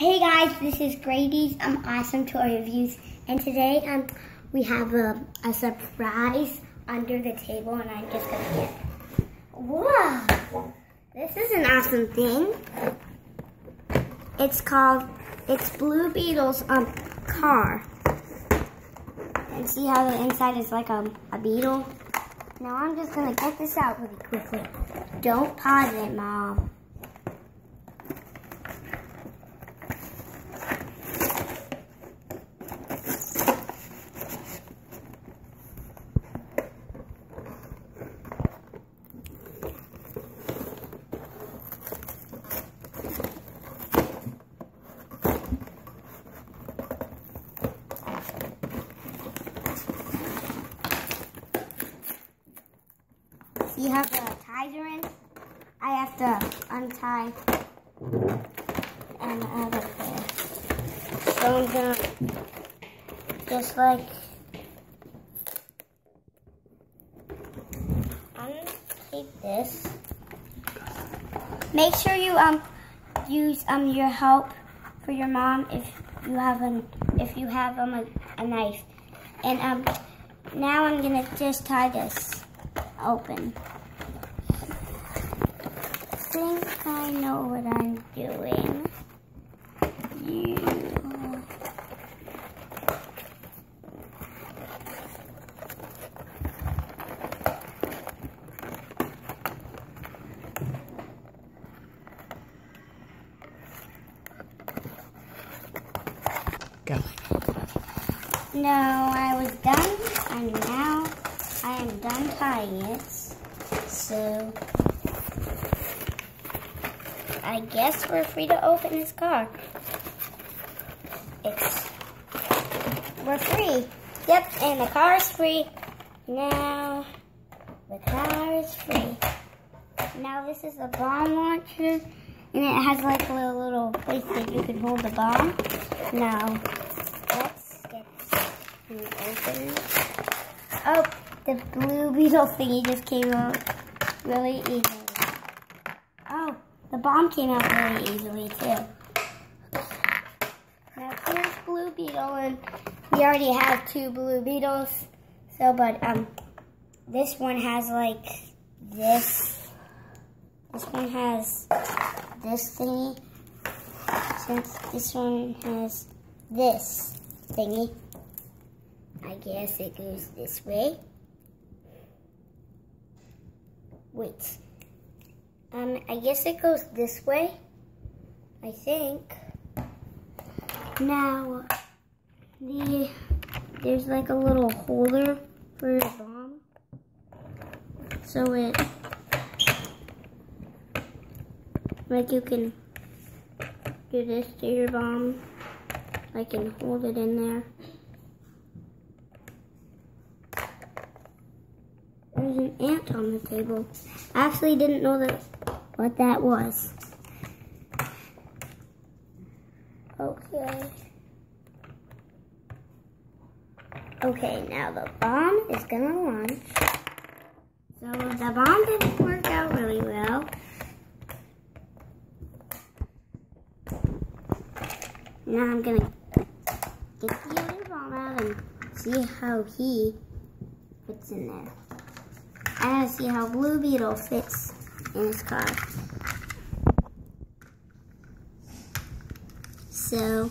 Hey guys, this is Grady's Awesome Toy Reviews, and today we have a surprise under the table, and I'm just gonna get. Whoa! This is an awesome thing. It's Blue Beetle's car. And see how the inside is like a beetle? Now I'm just gonna get this out really quickly. Don't pause it, Mom. See how the ties are in? I have to untie and add it there. So I'm gonna just like untake this. Make sure you use your help for your mom if you have a knife. And now I'm gonna just tie this open. I think I know what I'm doing. Go. No, I was done, and now I am done tying it. So I guess we're free to open this car. We're free. Yep, and the car is free. Now the car is free. Now this is a bomb launcher, and it has like a little place that you can hold the bomb. Now let's get this open. Oh, the blue beetle thingy just came out really easily. Oh, the bomb came out really easily too. Now here's Blue Beetle, and we already have two Blue Beetles. So, but this one has like this. This one has this thingy. Since this one has this thingy, I guess it goes this way. Wait. I guess it goes this way, I think. Now, there's like a little holder for your bomb. So like you can do this to your bomb. I can hold it in there. There's an ant on the table. I actually didn't know what that was. Okay. Okay, now the bomb is gonna launch. So the bomb didn't work out really well. Now I'm gonna get the other bomb out and see how he fits in there. I gotta see how Blue Beetle fits in his car. So